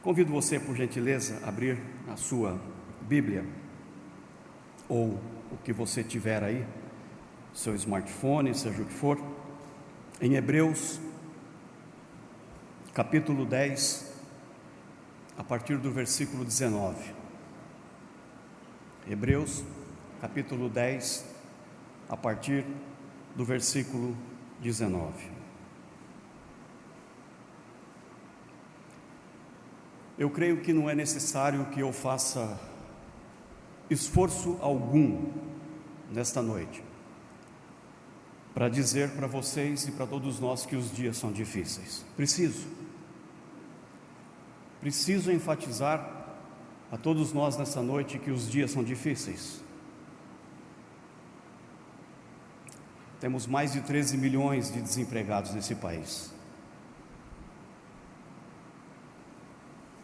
Convido você, por gentileza, a abrir a sua Bíblia, ou o que você tiver aí, seu smartphone, seja o que for, em Hebreus, capítulo 10, a partir do versículo 19. Hebreus, capítulo 10, a partir do versículo 19. Eu creio que não é necessário que eu faça esforço algum nesta noite para dizer para vocês e para todos nós que os dias são difíceis. Preciso enfatizar a todos nós nessa noite que os dias são difíceis. Temos mais de 13 milhões de desempregados nesse país.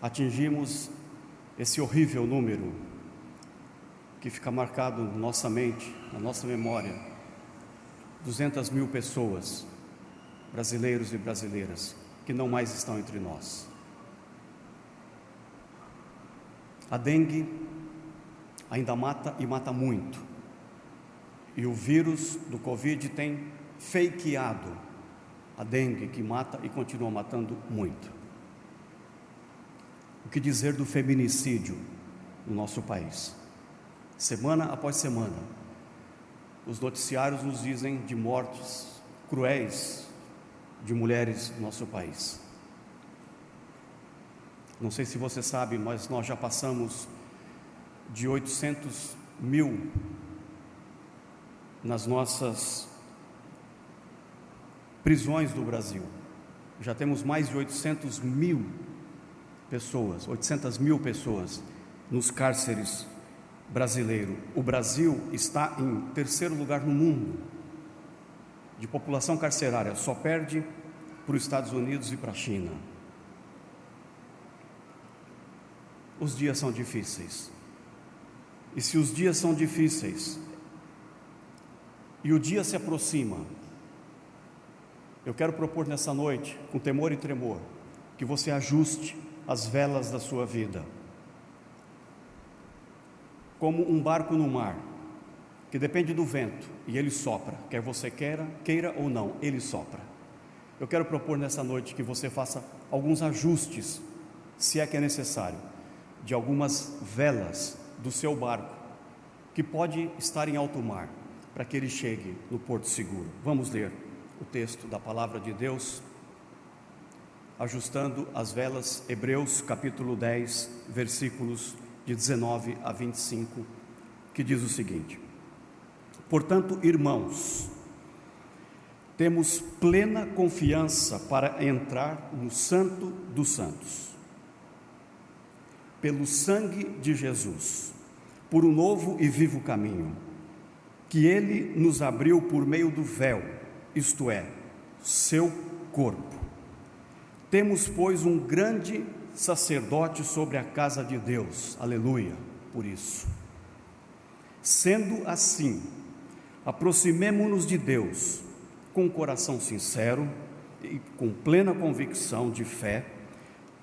Atingimos esse horrível número que fica marcado na nossa mente, na nossa memória, 200 mil pessoas, brasileiros e brasileiras, que não mais estão entre nós. A dengue ainda mata e mata muito, e o vírus do Covid tem fakeado a dengue, que mata e continua matando muito. O que dizer do feminicídio no nosso país? Semana após semana, os noticiários nos dizem de mortes cruéis de mulheres no nosso país. Não sei se você sabe, mas nós já passamos de 800 mil nas nossas prisões do Brasil. Já temos mais de 800 mil pessoas nos cárceres brasileiros. O Brasil está em terceiro lugar no mundo de população carcerária, só perde para os Estados Unidos e para a China. Os dias são difíceis, e se os dias são difíceis e o dia se aproxima, eu quero propor nessa noite, com temor e tremor, que você ajuste as velas da sua vida, como um barco no mar, que depende do vento, e ele sopra, quer você queira ou não, ele sopra. Eu quero propor nessa noite que você faça alguns ajustes, se é que é necessário, de algumas velas do seu barco, que pode estar em alto mar, para que ele chegue no porto seguro. Vamos ler o texto da palavra de Deus, ajustando as velas. Hebreus capítulo 10, versículos de 19 a 25, que diz o seguinte: portanto, irmãos, temos plena confiança para entrar no Santo dos Santos, pelo sangue de Jesus, por um novo e vivo caminho, que Ele nos abriu por meio do véu, isto é, seu corpo. Temos, pois, um grande sacerdote sobre a casa de Deus, aleluia, por isso. Sendo assim, aproximemo-nos de Deus com um coração sincero e com plena convicção de fé,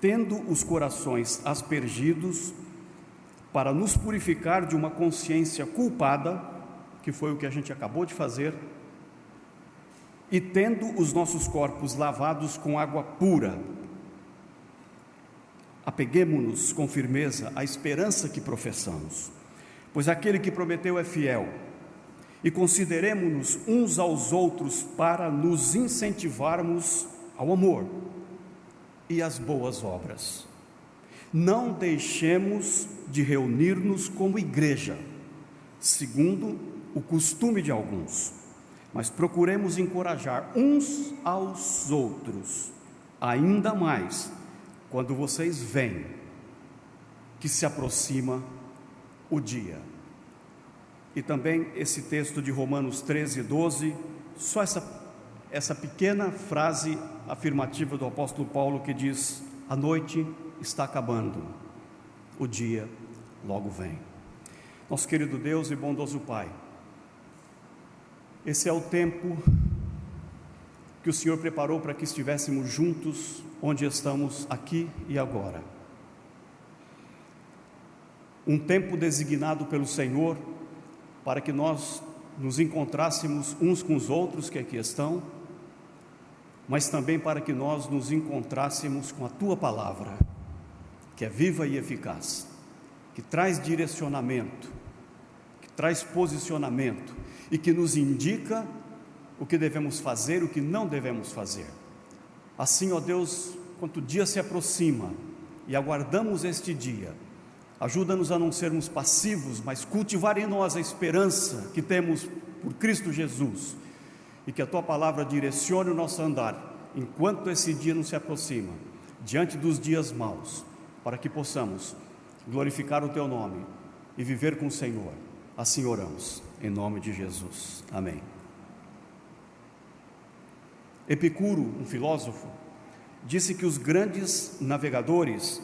tendo os corações aspergidos para nos purificar de uma consciência culpada, que foi o que a gente acabou de fazer, e tendo os nossos corpos lavados com água pura, apeguemo-nos com firmeza à esperança que professamos, pois aquele que prometeu é fiel, e consideremo-nos uns aos outros para nos incentivarmos ao amor e às boas obras. Não deixemos de reunir-nos como igreja, segundo o costume de alguns, mas procuremos encorajar uns aos outros, ainda mais quando vocês veem que se aproxima o dia. E também esse texto de Romanos 13, 12, só essa pequena frase afirmativa do apóstolo Paulo, que diz: a noite está acabando, o dia logo vem. Nosso querido Deus e bondoso Pai, esse é o tempo que o Senhor preparou para que estivéssemos juntos onde estamos aqui e agora. um tempo designado pelo Senhor para que nós nos encontrássemos uns com os outros que aqui estão, mas também para que nós nos encontrássemos com a Tua Palavra, que é viva e eficaz, que traz direcionamento, que traz posicionamento e que nos indica o que devemos fazer, o que não devemos fazer. Assim, ó Deus, quanto o dia se aproxima e aguardamos este dia, ajuda-nos a não sermos passivos, mas cultivar em nós a esperança que temos por Cristo Jesus, e que a Tua Palavra direcione o nosso andar, enquanto esse dia não se aproxima, diante dos dias maus, para que possamos glorificar o Teu nome e viver com o Senhor. Assim oramos, em nome de Jesus. Amém. Epicuro, um filósofo, disse que os grandes navegadores,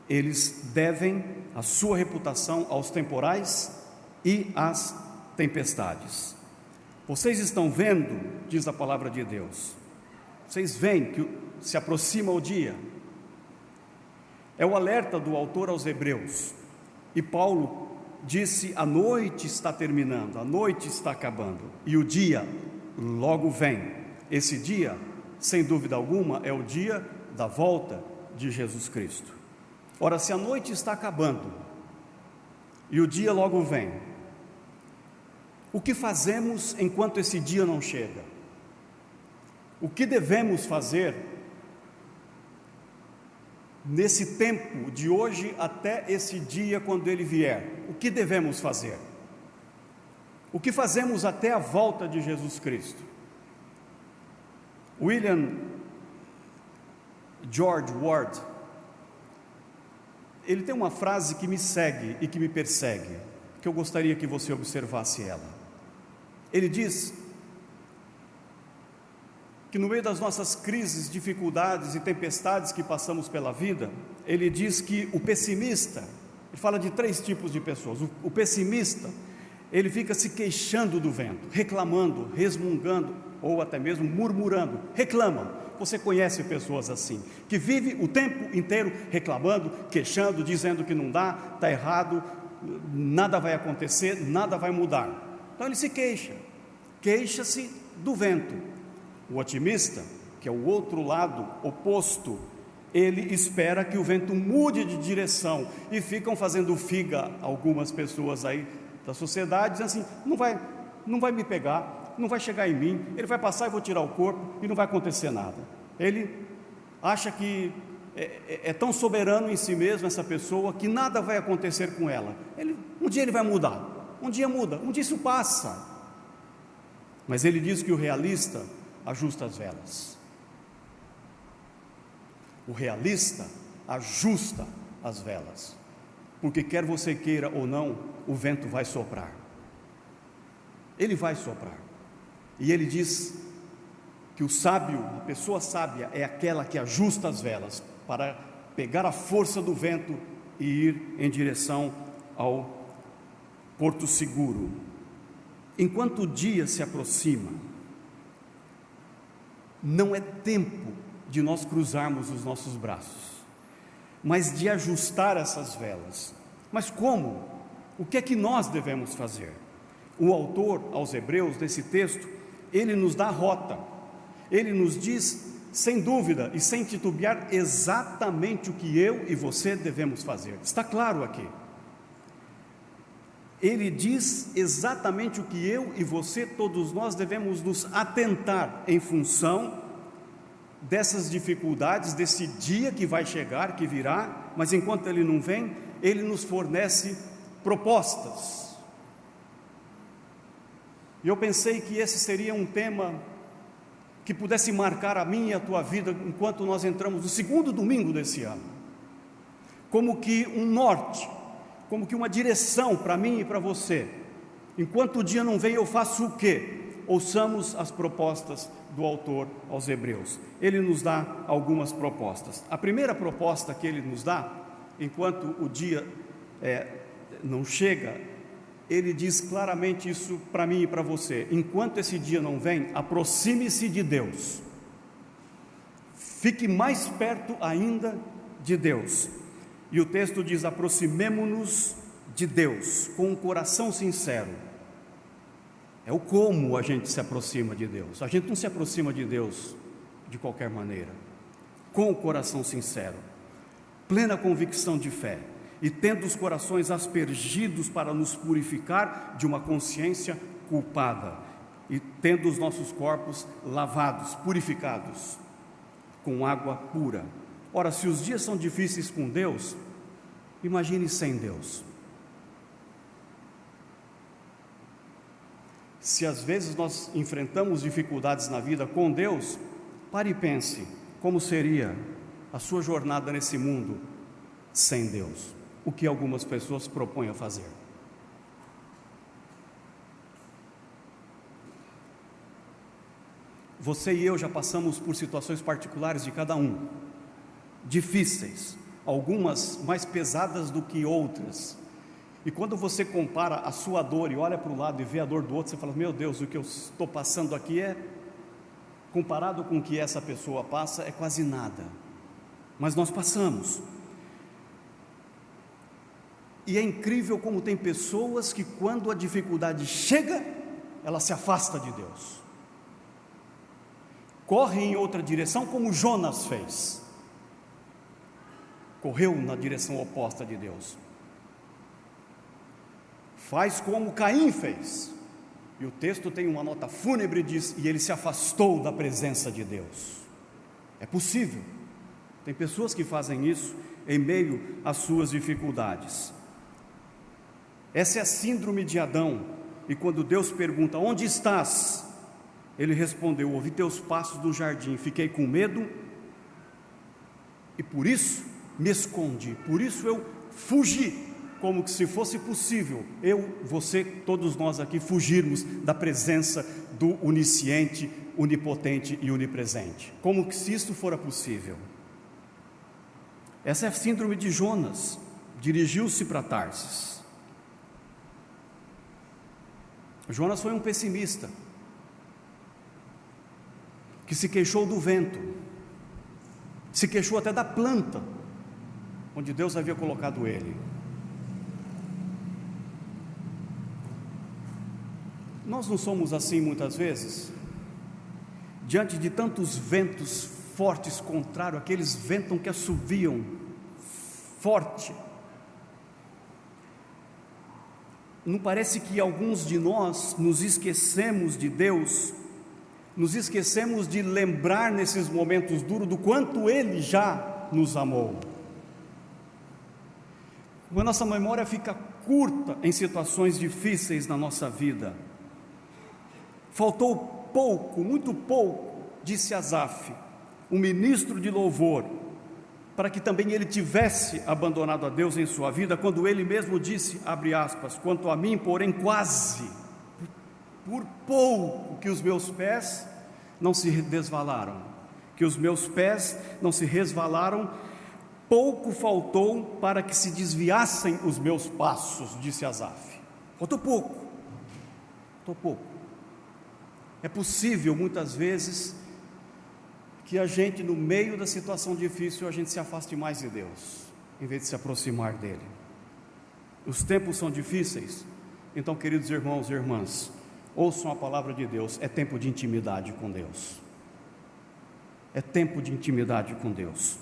eles devem a sua reputação aos temporais e às tempestades. Vocês estão vendo, diz a palavra de Deus, vocês veem que se aproxima o dia. É o alerta do autor aos Hebreus. E Paulo disse: a noite está terminando, a noite está acabando, e o dia logo vem. Esse dia, sem dúvida alguma, é o dia da volta de Jesus Cristo. Ora, se a noite está acabando e o dia logo vem, o que fazemos enquanto esse dia não chega? O que devemos fazer nesse tempo de hoje até esse dia quando ele vier? O que devemos fazer? O que fazemos até a volta de Jesus Cristo? William George Ward, ele tem uma frase que me segue e que me persegue, que eu gostaria que você observasse ela. Ele diz que no meio das nossas crises, dificuldades e tempestades que passamos pela vida, ele diz que o pessimista, ele fala de 3 tipos de pessoas. O pessimista, ele fica se queixando do vento, reclamando, resmungando, ou até mesmo murmurando, reclama. Você conhece pessoas assim, que vivem o tempo inteiro reclamando, queixando, dizendo que não dá, está errado, nada vai acontecer, nada vai mudar. Então ele se queixa-se do vento. O otimista, que é o outro lado oposto, ele espera que o vento mude de direção, e ficam fazendo figa algumas pessoas aí da sociedade, dizendo assim: não vai me pegar, não vai chegar em mim, ele vai passar e vou tirar o corpo e não vai acontecer nada. Ele acha que é tão soberano em si mesmo, essa pessoa, que nada vai acontecer com ela. Um dia ele vai mudar, um dia muda, um dia isso passa. Mas ele diz que o realista ajusta as velas. O realista ajusta as velas, porque quer você queira ou não, o vento vai soprar. Ele vai soprar. E ele diz que o sábio, a pessoa sábia, é aquela que ajusta as velas para pegar a força do vento e ir em direção ao porto seguro. Enquanto o dia se aproxima, não é tempo de nós cruzarmos os nossos braços, mas de ajustar essas velas. Mas como? O que é que nós devemos fazer? O autor aos Hebreus, desse texto, ele nos dá a rota, ele nos diz, sem dúvida e sem titubear, exatamente o que eu e você devemos fazer. Está claro aqui. Ele diz exatamente o que eu e você, todos nós, devemos nos atentar em função dessas dificuldades, desse dia que vai chegar, que virá, mas enquanto ele não vem, ele nos fornece propostas. E eu pensei que esse seria um tema que pudesse marcar a minha e a tua vida enquanto nós entramos no segundo domingo desse ano, como que um norte, como que uma direção para mim e para você. Enquanto o dia não vem, eu faço o quê? Ouçamos as propostas do autor aos Hebreus. Ele nos dá algumas propostas. A primeira proposta que ele nos dá, enquanto o dia não chega, ele diz claramente isso para mim e para você: enquanto esse dia não vem, aproxime-se de Deus, fique mais perto ainda de Deus. E o texto diz: aproximemo-nos de Deus com um coração sincero, é o como a gente se aproxima de Deus. A gente não se aproxima de Deus de qualquer maneira. Com o coração sincero, plena convicção de fé, e tendo os corações aspergidos para nos purificar de uma consciência culpada, e tendo os nossos corpos lavados, purificados com água pura. Ora, se os dias são difíceis com Deus, imagine sem Deus. Se às vezes nós enfrentamos dificuldades na vida com Deus, pare e pense como seria a sua jornada nesse mundo sem Deus, o que algumas pessoas propõem a fazer. Você e eu já passamos por situações particulares de cada um, difíceis, algumas mais pesadas do que outras, e quando você compara a sua dor e olha para o lado e vê a dor do outro, você fala: meu Deus, o que eu estou passando aqui comparado com o que essa pessoa passa, é quase nada. Mas nós passamos. E é incrível como tem pessoas que, quando a dificuldade chega, ela se afasta de Deus, corre em outra direção, como Jonas fez, correu na direção oposta de Deus. Faz como Caim fez, e o texto tem uma nota fúnebre, diz: e ele se afastou da presença de Deus. É possível, tem pessoas que fazem isso em meio às suas dificuldades. Essa é a síndrome de Adão, e quando Deus pergunta: onde estás? Ele respondeu: ouvi teus passos no jardim, fiquei com medo, e por isso me escondi, por isso eu fugi, como que se fosse possível, eu, você, todos nós aqui, fugirmos da presença do onisciente, onipotente e onipresente, como que se isso fora possível. Essa é a síndrome de Jonas. Dirigiu-se para Tarsis. Jonas foi um pessimista, que se queixou do vento, se queixou até da planta, onde Deus havia colocado ele. Nós não somos assim muitas vezes? Diante de tantos ventos fortes, contrários, aqueles ventos que assoviam forte, não parece que alguns de nós nos esquecemos de Deus, nos esquecemos de lembrar nesses momentos duros do quanto Ele já nos amou? A nossa memória fica curta em situações difíceis na nossa vida. Faltou pouco, muito pouco, disse Asaf, um ministro de louvor, para que também ele tivesse abandonado a Deus em sua vida, quando ele mesmo disse, abre aspas: quanto a mim, porém, quase, por pouco que os meus pés não se desvalaram, que os meus pés não se resvalaram, pouco faltou para que se desviassem os meus passos, disse Asaf. Faltou pouco. É possível muitas vezes que a gente, no meio da situação difícil, a gente se afaste mais de Deus, em vez de se aproximar dEle. Os tempos são difíceis, então, queridos irmãos e irmãs, ouçam a palavra de Deus. É tempo de intimidade com Deus. É tempo de intimidade com Deus.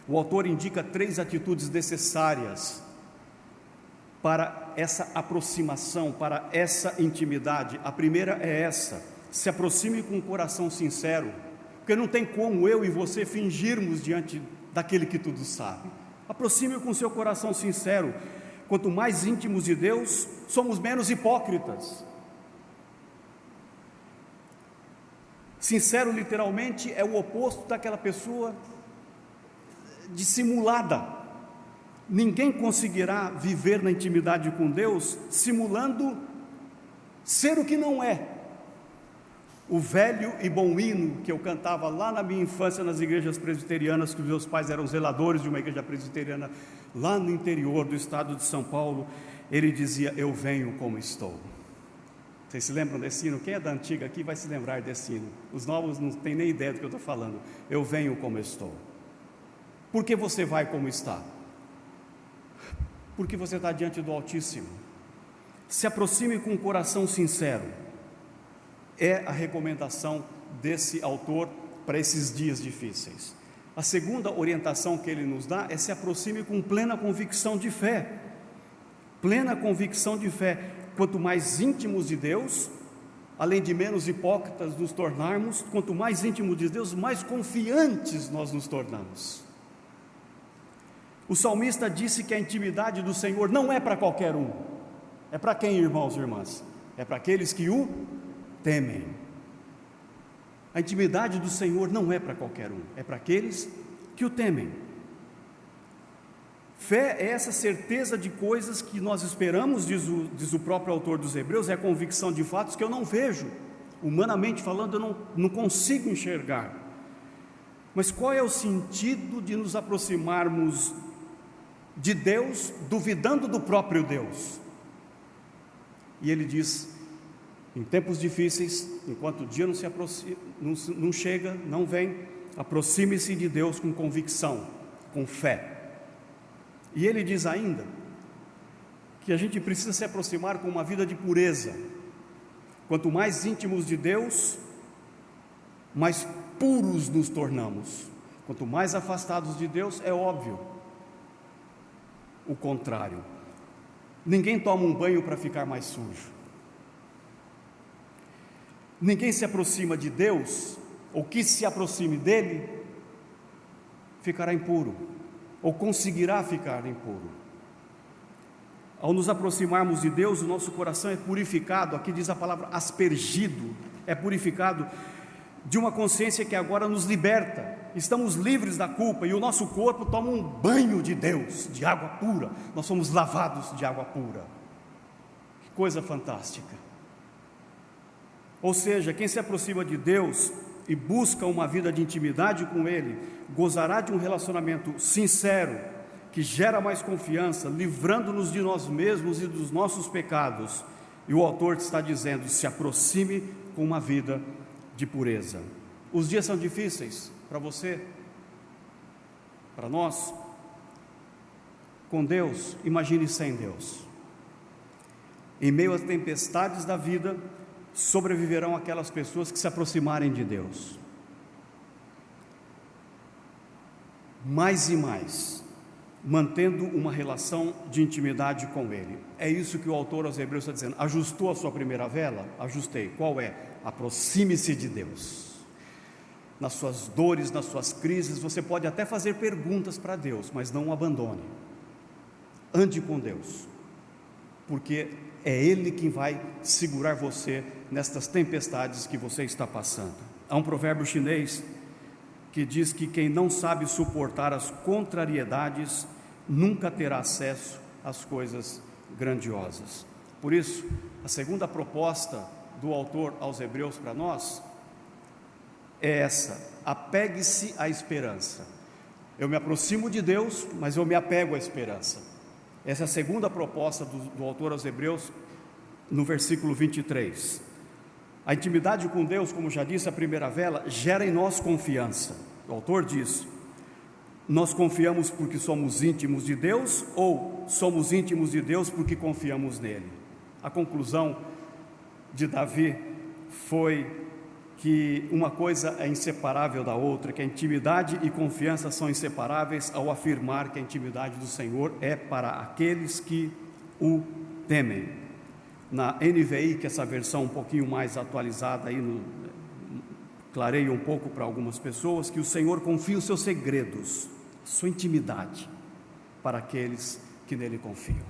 O autor indica 3 atitudes necessárias para essa aproximação, para essa intimidade. A primeira é essa: se aproxime com um coração sincero, porque não tem como eu e você fingirmos diante daquele que tudo sabe. Aproxime com seu coração sincero. Quanto mais íntimos de Deus, somos menos hipócritas. Sincero, literalmente, é o oposto daquela pessoa dissimulada. Ninguém conseguirá viver na intimidade com Deus simulando ser o que não é. O velho e bom hino que eu cantava lá na minha infância nas igrejas presbiterianas, que os meus pais eram zeladores de uma igreja presbiteriana lá no interior do estado de São Paulo, ele dizia: eu venho como estou. Vocês se lembram desse hino? Quem é da antiga aqui vai se lembrar desse hino. Os novos não têm nem ideia do que eu estou falando. Eu venho como estou. Por que você vai como está? porque você está diante do Altíssimo. Se aproxime com um coração sincero. É a recomendação desse autor para esses dias difíceis. A segunda orientação que ele nos dá é: se aproxime com plena convicção de fé. Plena convicção de fé. Quanto mais íntimos de Deus, além de menos hipócritas nos tornarmos, quanto mais íntimos de Deus, mais confiantes nós nos tornamos. O salmista disse que a intimidade do Senhor não é para qualquer um. É para quem, irmãos e irmãs? É para aqueles que o temem. A intimidade do Senhor não é para qualquer um, é para aqueles que o temem. Fé é essa certeza de coisas que nós esperamos, diz o próprio autor dos Hebreus, é a convicção de fatos que eu não vejo, humanamente falando, eu não consigo enxergar. Mas qual é o sentido de nos aproximarmos de Deus, duvidando do próprio Deus? E ele diz: em tempos difíceis, enquanto o dia não se aproxima, não chega, não vem, aproxime-se de Deus com convicção, com fé. E ele diz ainda que a gente precisa se aproximar com uma vida de pureza. Quanto mais íntimos de Deus, mais puros nos tornamos. Quanto mais afastados de Deus, é óbvio o contrário. Ninguém toma um banho para ficar mais sujo. Ninguém se aproxima de Deus, ou que se aproxime dele, ficará impuro, ou conseguirá ficar impuro. Ao nos aproximarmos de Deus, o nosso coração é purificado, aqui diz a palavra aspergido, é purificado de uma consciência que agora nos liberta, estamos livres da culpa, e o nosso corpo toma um banho de Deus, de água pura, nós somos lavados de água pura. Que coisa fantástica! Ou seja, quem se aproxima de Deus e busca uma vida de intimidade com Ele, gozará de um relacionamento sincero, que gera mais confiança, livrando-nos de nós mesmos e dos nossos pecados. E o autor está dizendo: se aproxime com uma vida de pureza. Os dias são difíceis para você, para nós. Com Deus, imagine sem Deus. Em meio às tempestades da vida, sobreviverão aquelas pessoas que se aproximarem de Deus. Mais e mais, mantendo uma relação de intimidade com Ele. É isso que o autor aos Hebreus está dizendo. Ajustou a sua primeira vela? Ajustei. Qual é? Aproxime-se de Deus. Nas suas dores, nas suas crises, você pode até fazer perguntas para Deus, mas não o abandone. Ande com Deus, porque é Ele quem vai segurar você nestas tempestades que você está passando. Há um provérbio chinês que diz que quem não sabe suportar as contrariedades nunca terá acesso às coisas grandiosas. Por isso, a segunda proposta do autor aos Hebreus para nós é essa: apegue-se à esperança. Eu me aproximo de Deus, mas eu me apego à esperança. Essa é a segunda proposta do autor aos Hebreus, no versículo 23. A intimidade com Deus, como já disse a primeira vela, gera em nós confiança. O autor diz: nós confiamos porque somos íntimos de Deus, ou somos íntimos de Deus porque confiamos nele? A conclusão de Davi foi que uma coisa é inseparável da outra, que a intimidade e confiança são inseparáveis, ao afirmar que a intimidade do Senhor é para aqueles que o temem. Na NVI, que é essa versão um pouquinho mais atualizada, aí clareia um pouco para algumas pessoas, que o Senhor confia os seus segredos, sua intimidade, para aqueles que nele confiam.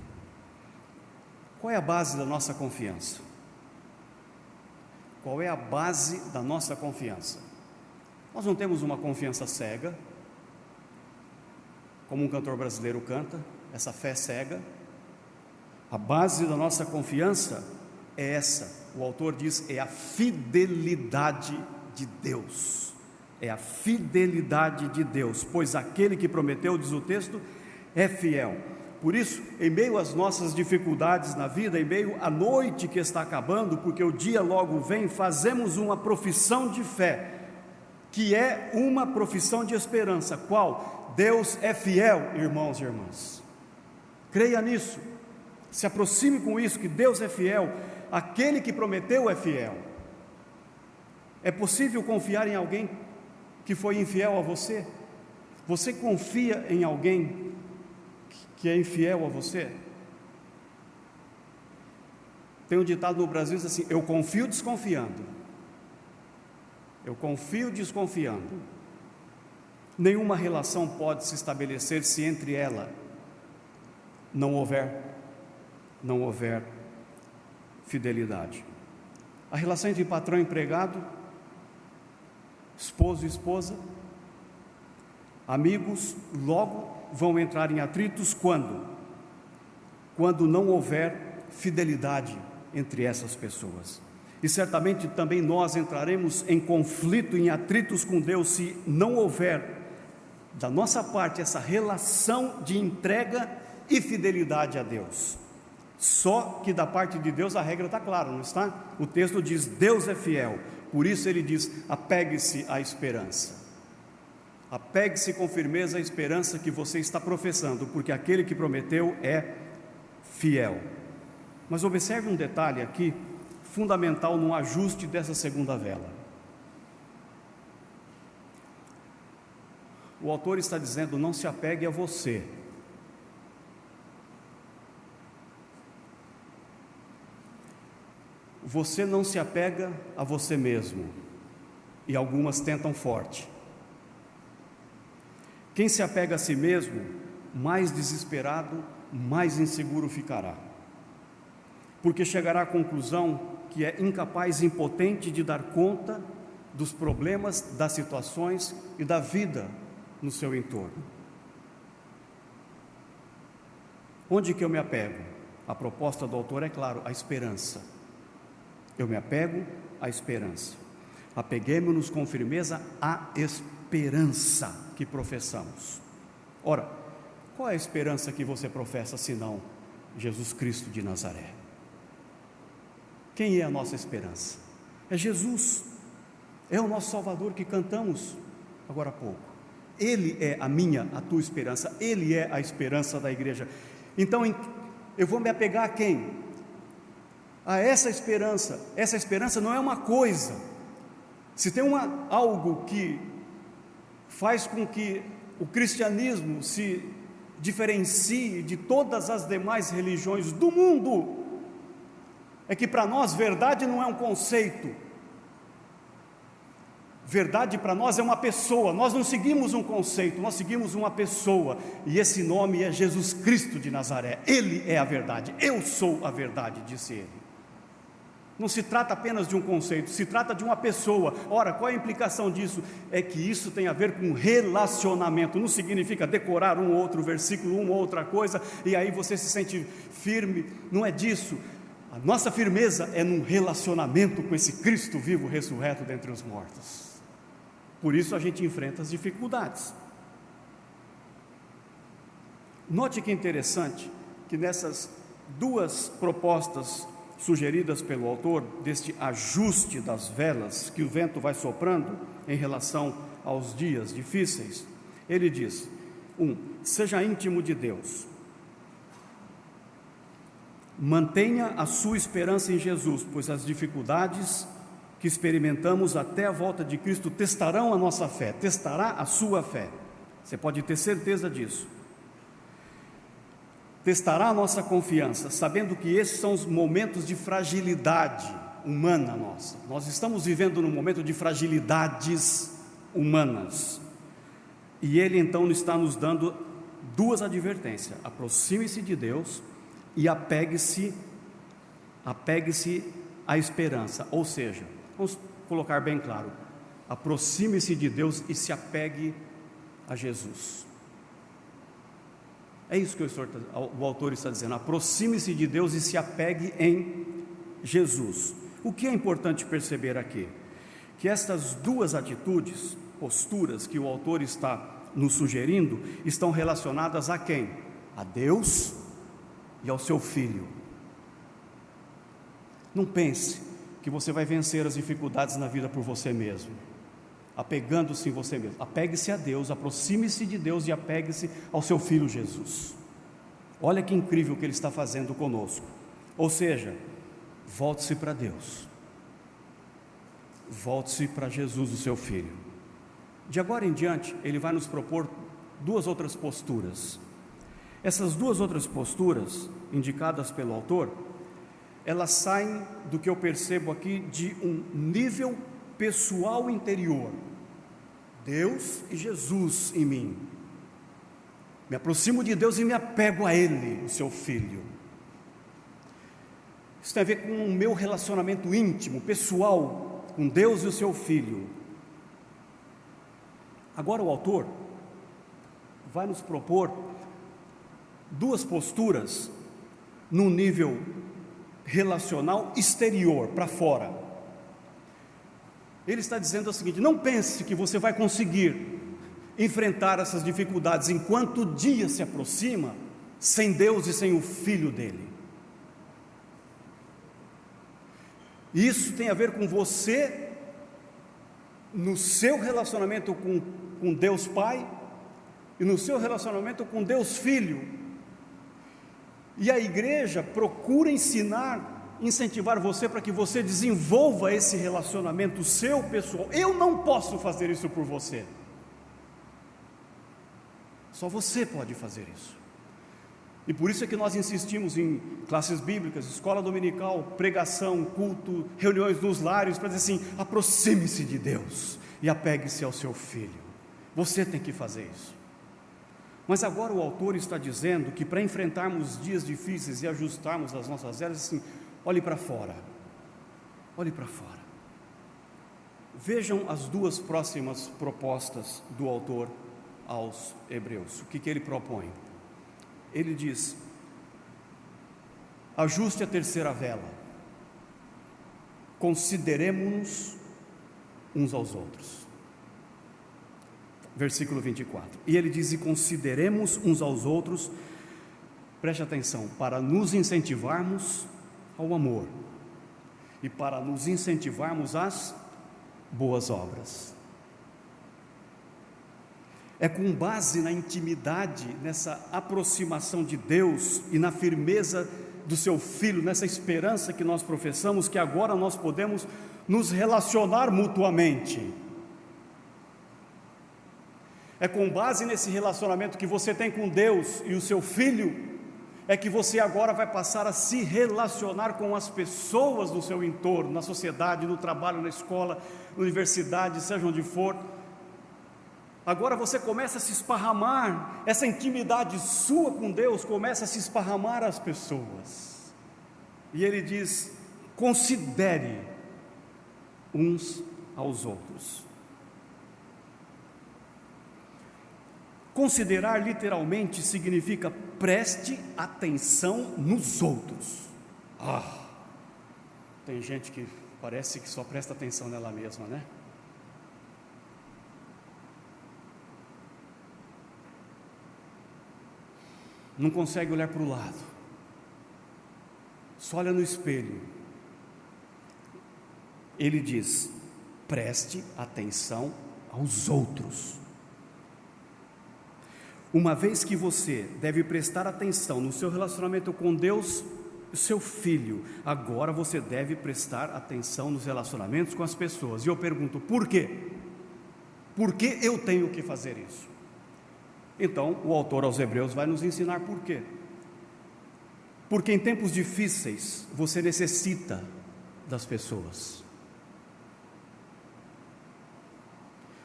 Qual é a base da nossa confiança? Qual é a base da nossa confiança? Nós não temos uma confiança cega, como um cantor brasileiro canta, essa fé cega. A base da nossa confiança é essa, o autor diz, é a fidelidade de Deus. É a fidelidade de Deus, pois aquele que prometeu, diz o texto, é fiel. Por isso, em meio às nossas dificuldades na vida, em meio à noite que está acabando, porque o dia logo vem, fazemos uma profissão de fé, que é uma profissão de esperança. Qual? Deus é fiel, irmãos e irmãs. Creia nisso, se aproxime com isso, que Deus é fiel, aquele que prometeu é fiel. É possível confiar em alguém que foi infiel a você? Você confia em alguém que é infiel a você? Tem um ditado no Brasil, diz assim: eu confio desconfiando. Eu confio desconfiando. Nenhuma relação pode se estabelecer se entre ela não houver fidelidade. A relação entre patrão e empregado, esposo e esposa, amigos, logo vão entrar em atritos quando não houver fidelidade entre essas pessoas. E certamente também nós entraremos em conflito, em atritos com Deus, se não houver da nossa parte essa relação de entrega e fidelidade a Deus. Só que da parte de Deus a regra está clara, não está? O texto diz: Deus é fiel, por isso ele diz: apegue-se à esperança. Apegue-se com firmeza à esperança que você está professando, porque aquele que prometeu é fiel. Mas observe um detalhe aqui, fundamental no ajuste dessa segunda vela. O autor está dizendo: não se apegue a você. Você não se apega a você mesmo, e algumas tentam forte. Quem se apega a si mesmo, mais desesperado, mais inseguro ficará, porque chegará à conclusão que é incapaz, impotente de dar conta dos problemas, das situações e da vida no seu entorno. Onde que eu me apego? A proposta do autor é claro: a esperança. Eu me apego à esperança. Apeguemo-nos com firmeza à esperança que professamos. Ora, qual é a esperança que você professa, senão Jesus Cristo de Nazaré? Quem é a nossa esperança? É Jesus, é o nosso Salvador que cantamos agora há pouco. Ele é a minha, a tua esperança, Ele é a esperança da igreja. Então, eu vou me apegar a quem? A essa esperança. Essa esperança não é uma coisa. Se tem algo que faz com que o cristianismo se diferencie de todas as demais religiões do mundo, é que para nós verdade não é um conceito. Verdade para nós é uma pessoa. Nós não seguimos um conceito, nós seguimos uma pessoa, e esse nome é Jesus Cristo de Nazaré. Ele é a verdade, eu sou a verdade, disse ele. Não se trata apenas de um conceito, se trata de uma pessoa. Ora, qual é a implicação disso? É que isso tem a ver com relacionamento. Não significa decorar um ou outro versículo, uma ou outra coisa, e aí você se sente firme. Não é disso. A nossa firmeza é num relacionamento com esse Cristo vivo, ressurreto dentre os mortos. Por isso a gente enfrenta as dificuldades. Note que interessante que nessas duas propostas sugeridas pelo autor, deste ajuste das velas que o vento vai soprando em relação aos dias difíceis, ele diz: seja íntimo de Deus, mantenha a sua esperança em Jesus, pois as dificuldades que experimentamos até a volta de Cristo testarão a nossa fé, testará a sua fé, você pode ter certeza disso. Testará a nossa confiança, sabendo que esses são os momentos de fragilidade humana nossa. Nós estamos vivendo num momento de fragilidades humanas, e ele então está nos dando duas advertências: aproxime-se de Deus e apegue-se à esperança. Ou seja, vamos colocar bem claro: aproxime-se de Deus e se apegue a Jesus. É isso que o autor está dizendo: aproxime-se de Deus e se apegue em Jesus. O que é importante perceber aqui? Que estas duas atitudes, posturas que o autor está nos sugerindo, estão relacionadas a quem? A Deus e ao seu Filho. Não pense que você vai vencer as dificuldades na vida por você mesmo, apegando-se em você mesmo. Apegue-se a Deus, aproxime-se de Deus e apegue-se ao seu Filho Jesus. Olha que incrível o que Ele está fazendo conosco. Ou seja, volte-se para Deus, volte-se para Jesus, o seu Filho. De agora em diante, Ele vai nos propor duas outras posturas. Essas duas outras posturas, indicadas pelo autor, elas saem do que eu percebo aqui de um nível pessoal interior. Deus e Jesus em mim. Me aproximo de Deus e me apego a Ele, o seu Filho. Isso tem a ver com o meu relacionamento íntimo, pessoal, com Deus e o seu Filho. Agora o autor vai nos propor duas posturas num nível relacional exterior, para fora. Ele está dizendo o seguinte: não pense que você vai conseguir enfrentar essas dificuldades enquanto o dia se aproxima, sem Deus e sem o Filho dele. Isso tem a ver com você, no seu relacionamento com Deus Pai, e no seu relacionamento com Deus Filho. E a igreja procura ensinar, incentivar você para que você desenvolva esse relacionamento seu pessoal. Eu não posso fazer isso por você. Só você pode fazer isso. E por isso é que nós insistimos em classes bíblicas, escola dominical, pregação, culto, reuniões nos lares, para dizer assim: aproxime-se de Deus e apegue-se ao seu Filho. Você tem que fazer isso. Mas agora o autor está dizendo que para enfrentarmos dias difíceis e ajustarmos as nossas eras, assim, olhe para fora. Olhe para fora. Vejam as duas próximas propostas do autor aos Hebreus. O que ele propõe? Ele diz: ajuste a terceira vela, consideremos-nos uns aos outros. Versículo 24, e ele diz: e consideremos uns aos outros, preste atenção, para nos incentivarmos ao amor, e para nos incentivarmos às boas obras. É com base na intimidade, nessa aproximação de Deus e na firmeza do seu Filho, nessa esperança que nós professamos, que agora nós podemos nos relacionar mutuamente. É com base nesse relacionamento que você tem com Deus e o seu Filho, é que você agora vai passar a se relacionar com as pessoas do seu entorno, na sociedade, no trabalho, na escola, na universidade, seja onde for. Agora você começa a se esparramar, essa intimidade sua com Deus começa a se esparramar às pessoas. E ele diz: considere uns aos outros. Considerar literalmente significa preste atenção nos outros. Tem gente que parece que só presta atenção nela mesma, né? Não consegue olhar para o lado, só olha no espelho. Ele diz: preste atenção aos outros. Uma vez que você deve prestar atenção no seu relacionamento com Deus e seu Filho, agora você deve prestar atenção nos relacionamentos com as pessoas. E eu pergunto: por quê? Por que eu tenho que fazer isso? Então, o autor aos Hebreus vai nos ensinar por quê. Porque em tempos difíceis, você necessita das pessoas.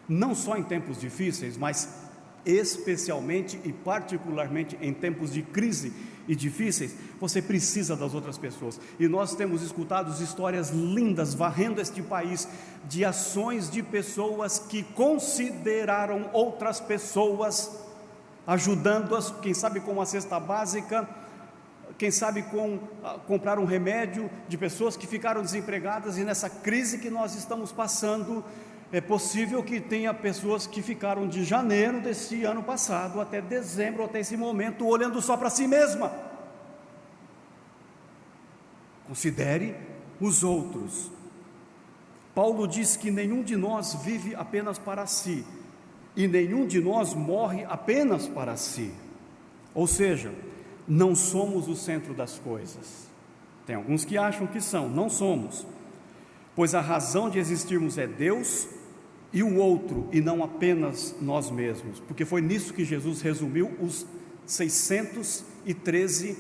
Não só em tempos difíceis, mas especialmente e particularmente em tempos de crise e difíceis, você precisa das outras pessoas. E nós temos escutado histórias lindas, varrendo este país, de ações de pessoas que consideraram outras pessoas, ajudando-as, quem sabe com uma cesta básica, quem sabe com comprar um remédio, de pessoas que ficaram desempregadas. E nessa crise que nós estamos passando, é possível que tenha pessoas que ficaram de janeiro desse ano passado até dezembro, até esse momento, olhando só para si mesma. Considere os outros. Paulo diz que nenhum de nós vive apenas para si, e nenhum de nós morre apenas para si. Ou seja, não somos o centro das coisas. Tem alguns que acham que são, não somos, pois a razão de existirmos é Deus e o outro, e não apenas nós mesmos, porque foi nisso que Jesus resumiu os 613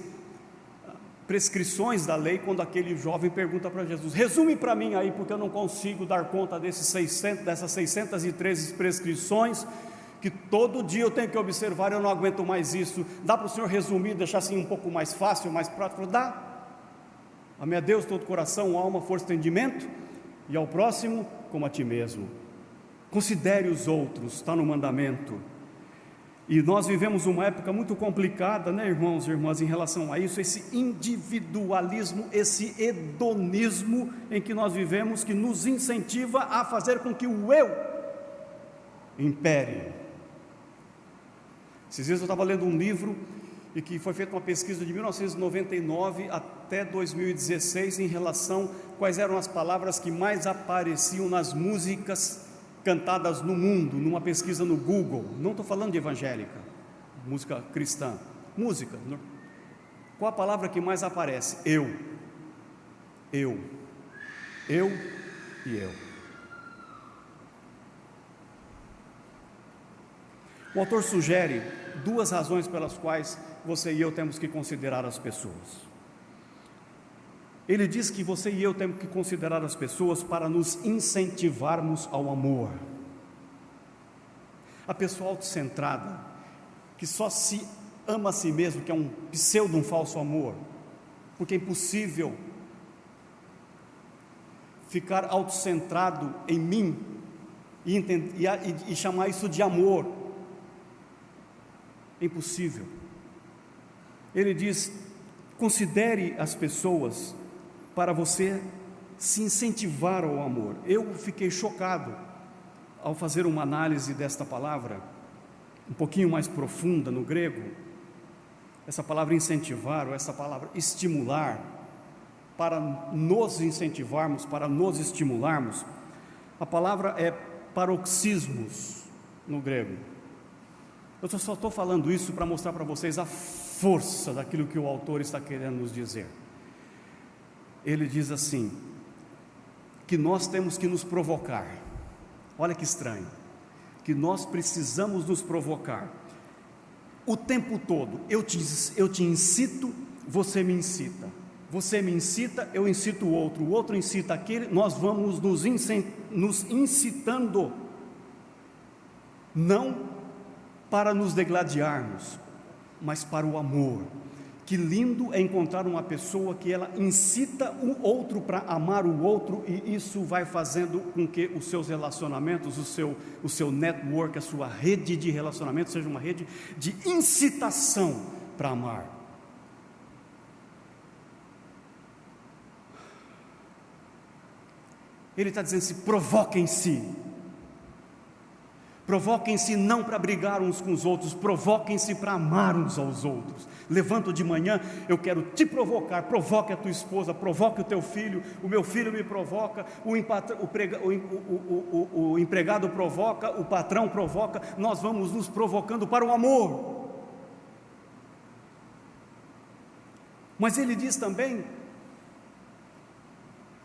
prescrições da lei, quando aquele jovem pergunta para Jesus: resume para mim aí, porque eu não consigo dar conta dessas 613 prescrições, que todo dia eu tenho que observar, eu não aguento mais isso. Dá para o Senhor resumir, deixar assim um pouco mais fácil, mais prático? Dá. Ame a Deus todo coração, alma, força e entendimento, e ao próximo como a ti mesmo. Considere os outros, está no mandamento. E nós vivemos uma época muito complicada, né, irmãos e irmãs, em relação a isso, esse individualismo, esse hedonismo em que nós vivemos, que nos incentiva a fazer com que o eu impere. Esses dias eu estava lendo um livro, e que foi feita uma pesquisa de 1999 até 2016, em relação a quais eram as palavras que mais apareciam nas músicas cantadas no mundo, numa pesquisa no Google. Não estou falando de evangélica, música cristã, música. Qual a palavra que mais aparece? Eu e eu. O autor sugere duas razões pelas quais você e eu temos que considerar as pessoas. Ele diz que você e eu temos que considerar as pessoas para nos incentivarmos ao amor. A pessoa autocentrada, que só se ama a si mesmo, que é um pseudo, um falso amor, porque é impossível ficar autocentrado em mim e chamar isso de amor. É impossível. Ele diz: considere as pessoas para você se incentivar ao amor. Eu fiquei chocado ao fazer uma análise desta palavra, um pouquinho mais profunda no grego. Essa palavra incentivar, ou essa palavra estimular, para nos incentivarmos, para nos estimularmos, a palavra é paroxismos no grego. Eu só estou falando isso para mostrar para vocês a força daquilo que o autor está querendo nos dizer. Ele diz assim, que nós temos que nos provocar. Olha que estranho, que nós precisamos nos provocar o tempo todo. Eu te incito, você me incita. Você me incita, eu incito o outro incita aquele. Nós vamos nos incitando, não para nos degladiarmos, mas para o amor. Que lindo é encontrar uma pessoa que ela incita o outro para amar o outro, e isso vai fazendo com que os seus relacionamentos, o seu network, a sua rede de relacionamentos seja uma rede de incitação para amar. Ele está dizendo assim: provoquem-se. Provoquem-se não para brigar uns com os outros, provoquem-se para amar uns aos outros. Levanto de manhã, eu quero te provocar. Provoque a tua esposa, provoque o teu filho. O meu filho me provoca, o empregado provoca, o patrão provoca. Nós vamos nos provocando para o amor. Mas ele diz também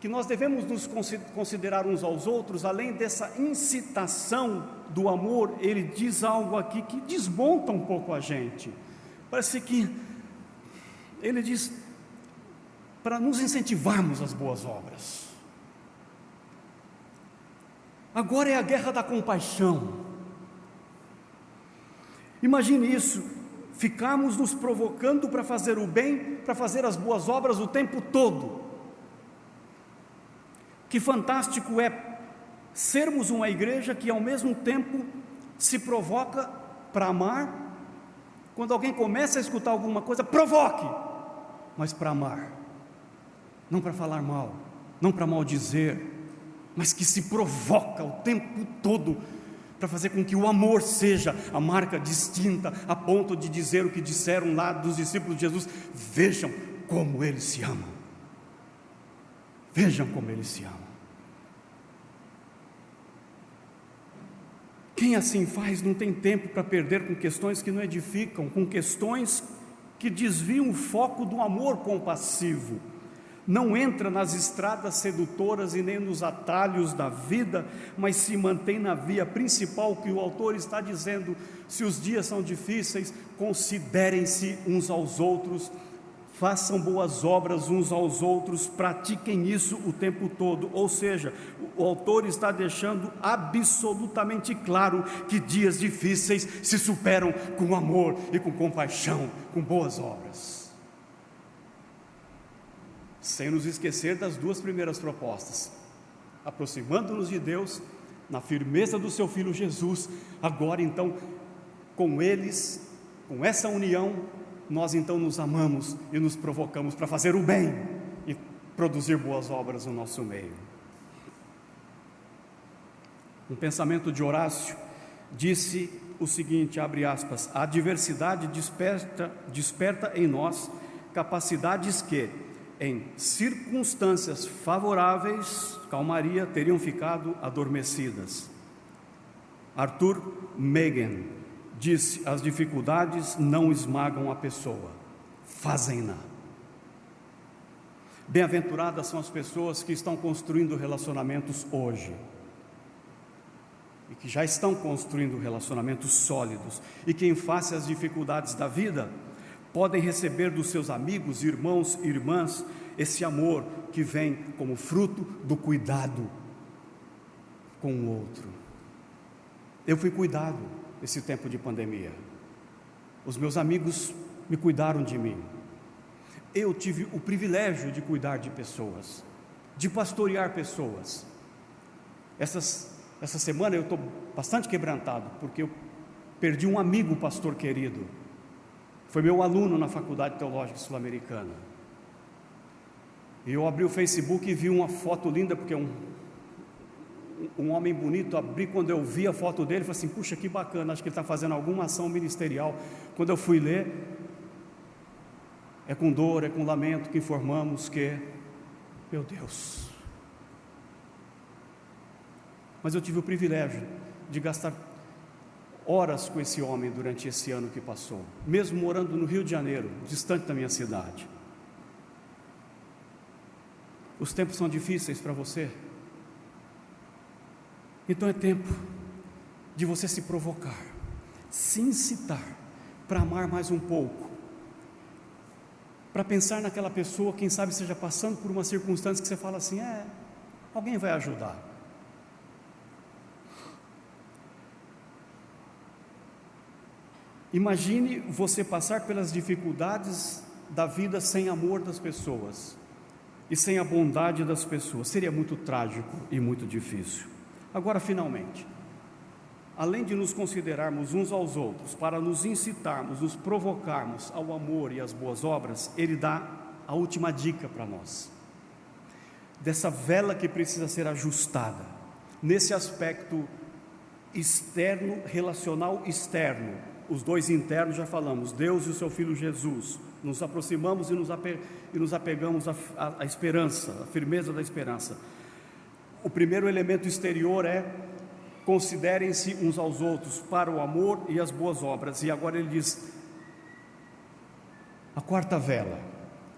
que nós devemos nos considerar uns aos outros, além dessa incitação do amor. Ele diz algo aqui que desmonta um pouco a gente. Parece que ele diz para nos incentivarmos às boas obras. Agora é a guerra da compaixão. Imagine isso, ficarmos nos provocando para fazer o bem, para fazer as boas obras o tempo todo. Que fantástico é sermos uma igreja que ao mesmo tempo se provoca para amar. Quando alguém começa a escutar alguma coisa, provoque, mas para amar, não para falar mal, não para maldizer, mas que se provoca o tempo todo para fazer com que o amor seja a marca distinta, a ponto de dizer o que disseram lá dos discípulos de Jesus: vejam como eles se amam. Vejam como eles se amam. Quem assim faz não tem tempo para perder com questões que não edificam, com questões que desviam o foco do amor compassivo. Não entra nas estradas sedutoras e nem nos atalhos da vida, mas se mantém na via principal que o autor está dizendo: se os dias são difíceis, considerem-se uns aos outros, façam boas obras uns aos outros, pratiquem isso o tempo todo. Ou seja, o autor está deixando absolutamente claro que dias difíceis se superam com amor e com compaixão, com boas obras. Sem nos esquecer das duas primeiras propostas, aproximando-nos de Deus, na firmeza do seu Filho Jesus. Agora então, com eles, com essa união, nós então nos amamos e nos provocamos para fazer o bem e produzir boas obras no nosso meio. Um pensamento de Horácio disse o seguinte, abre aspas: a adversidade desperta em nós capacidades que, em circunstâncias favoráveis, calmaria, teriam ficado adormecidas. Arthur Megan disse: as dificuldades não esmagam a pessoa, fazem-na. Bem-aventuradas são as pessoas que estão construindo relacionamentos hoje, e que já estão construindo relacionamentos sólidos, e que em face às dificuldades da vida, podem receber dos seus amigos, irmãos e irmãs, esse amor que vem como fruto do cuidado com o outro. Eu fui cuidado esse tempo de pandemia, os meus amigos me cuidaram de mim, eu tive o privilégio de cuidar de pessoas, de pastorear pessoas. Essa semana eu estou bastante quebrantado, porque eu perdi um amigo pastor querido, foi meu aluno na Faculdade Teológica Sul-Americana, e eu abri o Facebook e vi uma foto linda, porque um homem bonito. Abri, quando eu vi a foto dele, falei assim: puxa, que bacana, acho que ele está fazendo alguma ação ministerial. Quando eu fui ler, é com dor, é com lamento que informamos que, meu Deus. Mas eu tive o privilégio de gastar horas com esse homem durante esse ano que passou, mesmo morando no Rio de Janeiro, distante da minha cidade. Os tempos são difíceis para você, então é tempo de você se provocar, se incitar para amar mais um pouco, para pensar naquela pessoa, quem sabe seja passando por uma circunstância que você fala assim: alguém vai ajudar. Imagine você passar pelas dificuldades da vida sem amor das pessoas e sem a bondade das pessoas. Seria muito trágico e muito difícil. Agora, finalmente, além de nos considerarmos uns aos outros, para nos incitarmos, nos provocarmos ao amor e às boas obras, ele dá a última dica para nós, dessa vela que precisa ser ajustada, nesse aspecto externo, relacional externo. Os dois internos já falamos, Deus e o seu Filho Jesus. Nos aproximamos e nos apegamos à esperança, à firmeza da esperança. O primeiro elemento exterior é: considerem-se uns aos outros para o amor e as boas obras. E agora ele diz a quarta vela,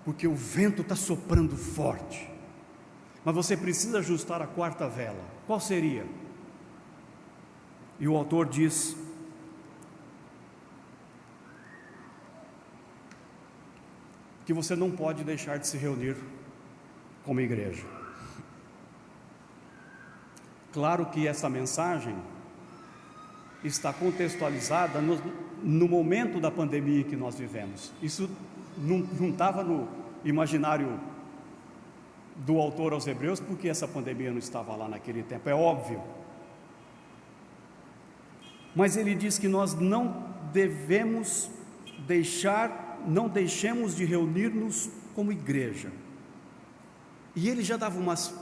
porque o vento está soprando forte, mas você precisa ajustar a quarta vela. Qual seria? E o autor diz que você não pode deixar de se reunir como igreja. Claro que essa mensagem está contextualizada no momento da pandemia que nós vivemos. Isso não estava no imaginário do autor aos Hebreus, porque essa pandemia não estava lá naquele tempo, é óbvio. Mas ele diz que nós não deixemos de reunir-nos como igreja. E ele já dava umas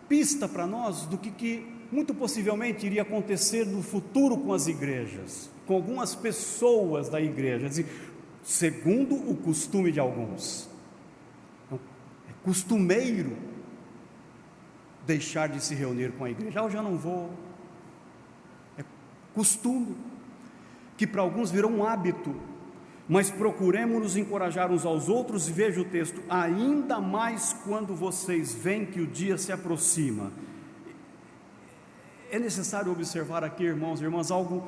pistas para nós do que muito possivelmente iria acontecer no futuro com as igrejas, com algumas pessoas da igreja, segundo o costume de alguns. Então, é costumeiro deixar de se reunir com a igreja. Eu já não vou. É costume, que para alguns virou um hábito, mas procuremos nos encorajar uns aos outros, e veja o texto, ainda mais quando vocês veem que o dia se aproxima. É necessário observar aqui, irmãos e irmãs, algo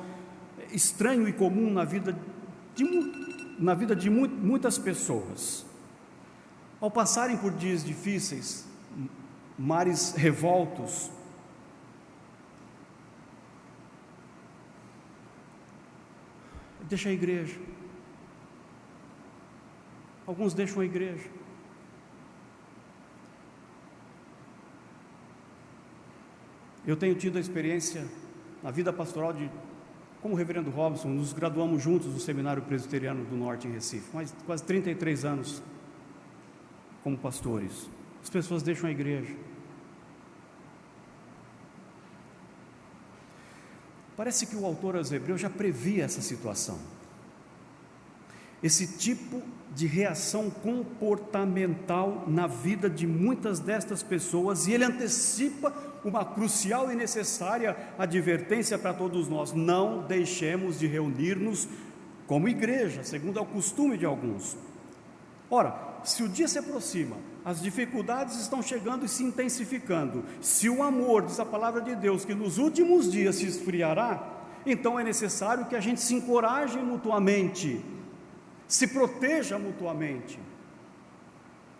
estranho e comum na vida de muitas pessoas. Ao passarem por dias difíceis, mares revoltos, deixa a igreja. Alguns deixam a igreja. Eu tenho tido a experiência na vida pastoral como o reverendo Robson, nos graduamos juntos no Seminário Presbiteriano do Norte em Recife, quase 33 anos como pastores. As pessoas deixam a igreja. Parece que o autor aos Hebreus já previa essa situação, esse tipo de reação comportamental na vida de muitas destas pessoas, e ele antecipa uma crucial e necessária advertência para todos nós: não deixemos de reunir-nos como igreja, segundo é o costume de alguns. Ora, se o dia se aproxima, as dificuldades estão chegando e se intensificando, se o amor, diz a palavra de Deus, que nos últimos dias se esfriará, então é necessário que a gente se encoraje mutuamente, se proteja mutuamente,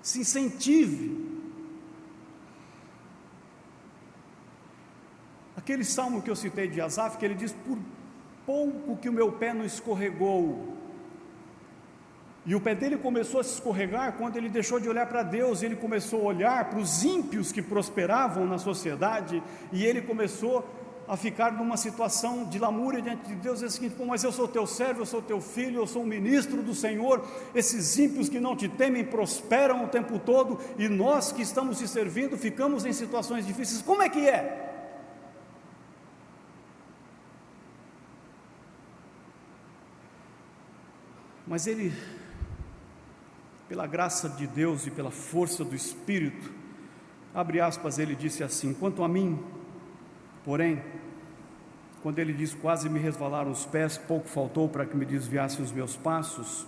se incentive. Aquele salmo que eu citei de Asaf, que ele diz: por pouco que o meu pé não escorregou. E o pé dele começou a se escorregar quando ele deixou de olhar para Deus, ele começou a olhar para os ímpios que prosperavam na sociedade, e ele começou a ficar numa situação de lamúria diante de Deus, e é o seguinte: mas eu sou teu servo, eu sou teu filho, eu sou um ministro do Senhor, esses ímpios que não te temem prosperam o tempo todo, e nós que estamos te servindo ficamos em situações difíceis, como é que é? Mas ele, pela graça de Deus e pela força do Espírito, abre aspas, ele disse assim: quanto a mim, porém, quando ele diz quase me resvalaram os pés, pouco faltou para que me desviassem os meus passos,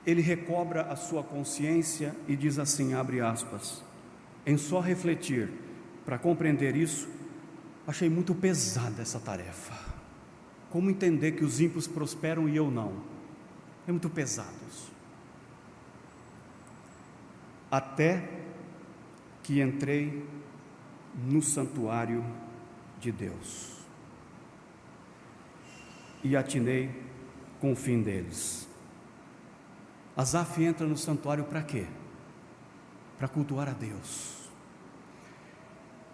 ele recobra a sua consciência e diz assim, abre aspas: em só refletir para compreender isso, achei muito pesada essa tarefa. Como entender que os ímpios prosperam e eu não? É muito pesado isso. Até que entrei no santuário de Deus e atinei com o fim deles. Asaf entra no santuário para quê? Para cultuar a Deus,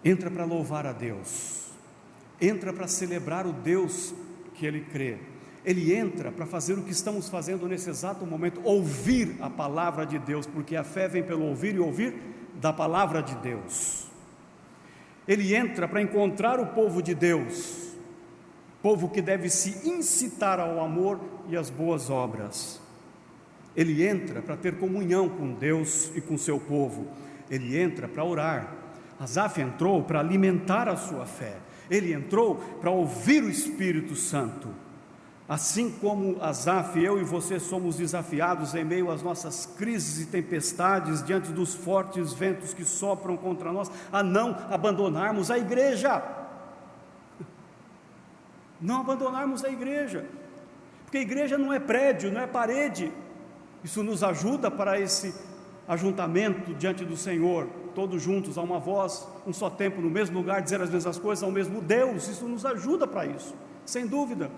entra para louvar a Deus, entra para celebrar o Deus que ele crê, ele entra para fazer o que estamos fazendo nesse exato momento, ouvir a palavra de Deus, porque a fé vem pelo ouvir e ouvir da palavra de Deus. Ele entra para encontrar o povo de Deus, povo que deve se incitar ao amor e às boas obras. Ele entra para ter comunhão com Deus e com seu povo, ele entra para orar. Asaf entrou para alimentar a sua fé, ele entrou para ouvir o Espírito Santo. Assim como Asaf, eu e você somos desafiados em meio às nossas crises e tempestades, diante dos fortes ventos que sopram contra nós, a não abandonarmos a igreja, não abandonarmos a igreja, porque a igreja não é prédio, não é parede. Isso nos ajuda para esse ajuntamento diante do Senhor, todos juntos, a uma voz, um só tempo, no mesmo lugar, dizer as mesmas coisas ao mesmo Deus. Isso nos ajuda para isso, sem dúvida.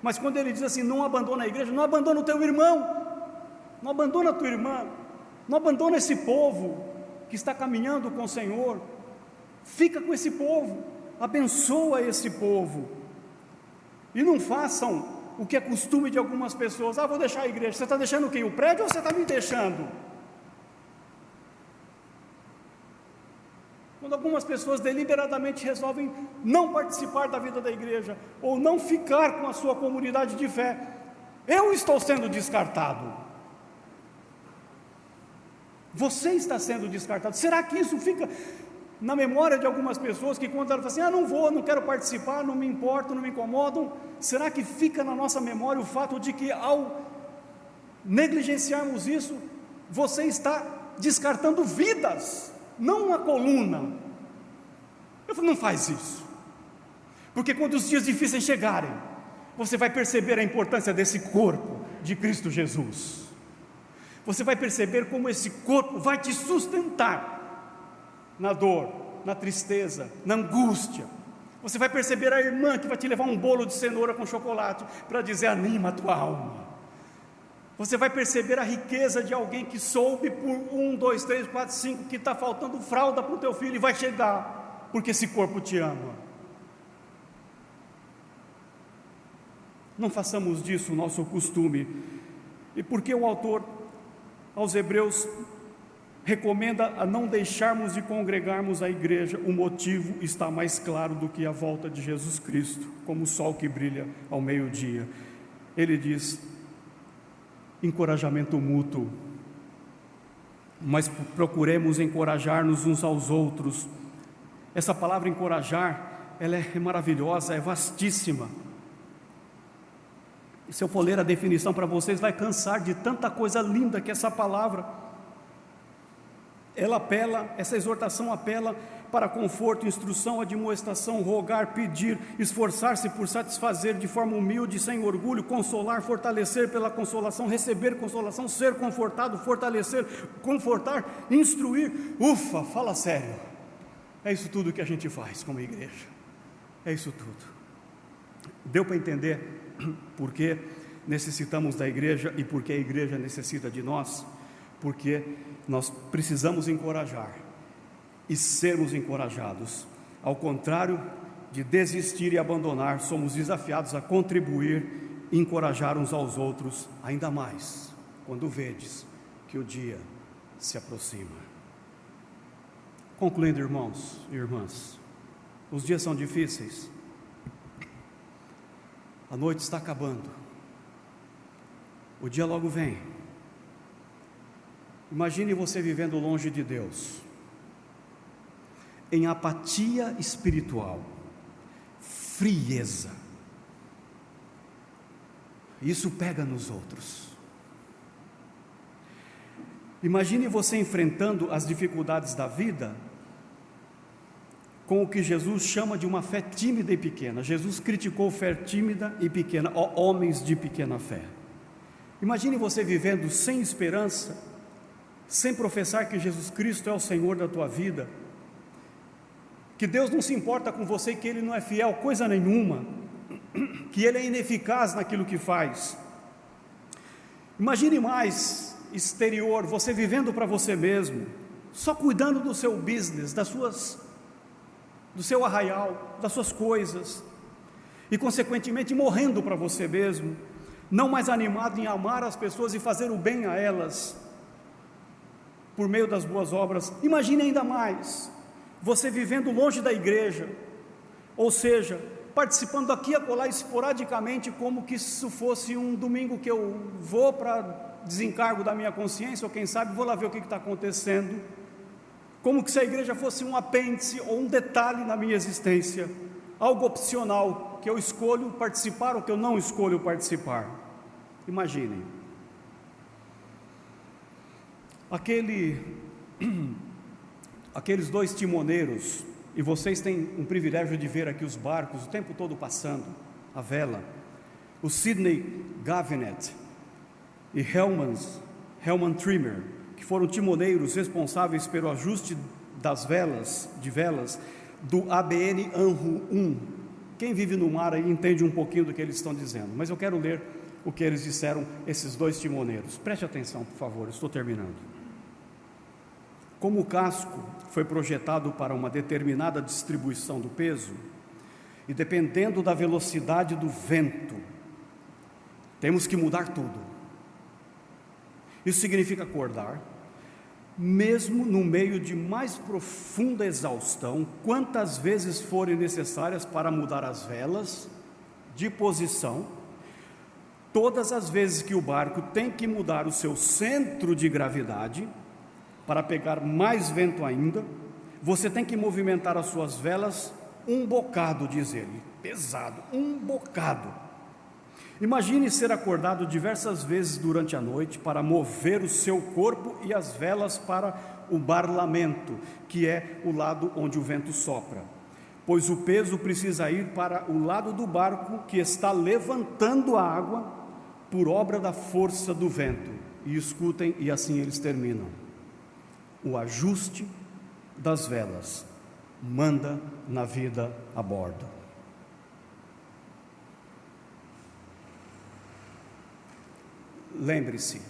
Mas quando ele diz assim, não abandona a igreja, não abandona o teu irmão, não abandona a tua irmã, não abandona esse povo que está caminhando com o Senhor, fica com esse povo, abençoa esse povo, e não façam o que é costume de algumas pessoas: vou deixar a igreja. Você está deixando quem? O prédio, ou você está me deixando? Quando algumas pessoas deliberadamente resolvem não participar da vida da igreja, ou não ficar com a sua comunidade de fé, eu estou sendo descartado, você está sendo descartado. Será que isso fica na memória de algumas pessoas que quando elas falam assim, não vou, não quero participar, não me importo, não me incomodam, será que fica na nossa memória o fato de que ao negligenciarmos isso, você está descartando vidas, não uma coluna? Eu falo, não faz isso, porque quando os dias difíceis chegarem, você vai perceber a importância desse corpo de Cristo Jesus, você vai perceber como esse corpo vai te sustentar na dor, na tristeza, na angústia. Você vai perceber a irmã que vai te levar um bolo de cenoura com chocolate para dizer, anima a tua alma. Você vai perceber a riqueza de alguém que soube por 1, 2, 3, 4, 5 que está faltando fralda para o teu filho e vai chegar, porque esse corpo te ama. Não façamos disso o nosso costume. E porque o autor aos Hebreus recomenda a não deixarmos de congregarmos a igreja, o motivo está mais claro do que a volta de Jesus Cristo, como o sol que brilha ao meio-dia. Ele diz, encorajamento mútuo, mas procuremos encorajar-nos uns aos outros. Essa palavra encorajar, ela é maravilhosa, é vastíssima. E se eu for ler a definição para vocês, vai cansar de tanta coisa linda que essa palavra essa exortação apela para conforto, instrução, admoestação, rogar, pedir, esforçar-se por satisfazer de forma humilde, sem orgulho, consolar, fortalecer pela consolação, receber consolação, ser confortado, fortalecer, confortar, instruir. Ufa, fala sério. É isso tudo que a gente faz como igreja. É isso tudo. Deu para entender por que necessitamos da igreja e por que a igreja necessita de nós? Porque nós precisamos encorajar e sermos encorajados. Ao contrário de desistir e abandonar, somos desafiados a contribuir e encorajar uns aos outros, ainda mais quando vedes que o dia se aproxima. Concluindo, irmãos e irmãs, os dias são difíceis, a noite está acabando, o dia logo vem. Imagine você vivendo longe de Deus, em apatia espiritual, frieza. Isso pega nos outros. Imagine você enfrentando as dificuldades da vida com o que Jesus chama de uma fé tímida e pequena. Jesus criticou fé tímida e pequena, ó homens de pequena fé. Imagine você vivendo sem esperança, sem professar que Jesus Cristo é o Senhor da tua vida, que Deus não se importa com você, que Ele não é fiel, coisa nenhuma, que Ele é ineficaz naquilo que faz. Imagine mais exterior, você vivendo para você mesmo, só cuidando do seu business, do seu arraial, das suas coisas, e consequentemente morrendo para você mesmo, não mais animado em amar as pessoas e fazer o bem a elas, por meio das boas obras. Imagine ainda mais, você vivendo longe da igreja, ou seja, participando aqui e acolá esporadicamente, como que isso fosse um domingo que eu vou para desencargo da minha consciência, ou quem sabe vou lá ver o que está acontecendo, como que se a igreja fosse um apêndice ou um detalhe na minha existência, algo opcional, que eu escolho participar ou que eu não escolho participar. Imaginem, aqueles dois timoneiros, e vocês têm um privilégio de ver aqui os barcos o tempo todo passando, a vela, o Sidney Gavinet e Helman Trimmer, que foram timoneiros responsáveis pelo ajuste das velas, do ABN AMRO 1. Quem vive no mar aí entende um pouquinho do que eles estão dizendo, mas eu quero ler o que eles disseram, esses dois timoneiros. Preste atenção, por favor, estou terminando. Como o casco foi projetado para uma determinada distribuição do peso, e dependendo da velocidade do vento, temos que mudar tudo. Isso significa acordar, mesmo no meio de mais profunda exaustão, quantas vezes forem necessárias para mudar as velas de posição, todas as vezes que o barco tem que mudar o seu centro de gravidade, para pegar mais vento ainda, você tem que movimentar as suas velas um bocado, diz ele, pesado, um bocado. Imagine ser acordado diversas vezes durante a noite para mover o seu corpo e as velas para o barlamento, que é o lado onde o vento sopra, pois o peso precisa ir para o lado do barco que está levantando a água por obra da força do vento. E escutem, e assim eles terminam: o ajuste das velas manda na vida a bordo. Lembre-se,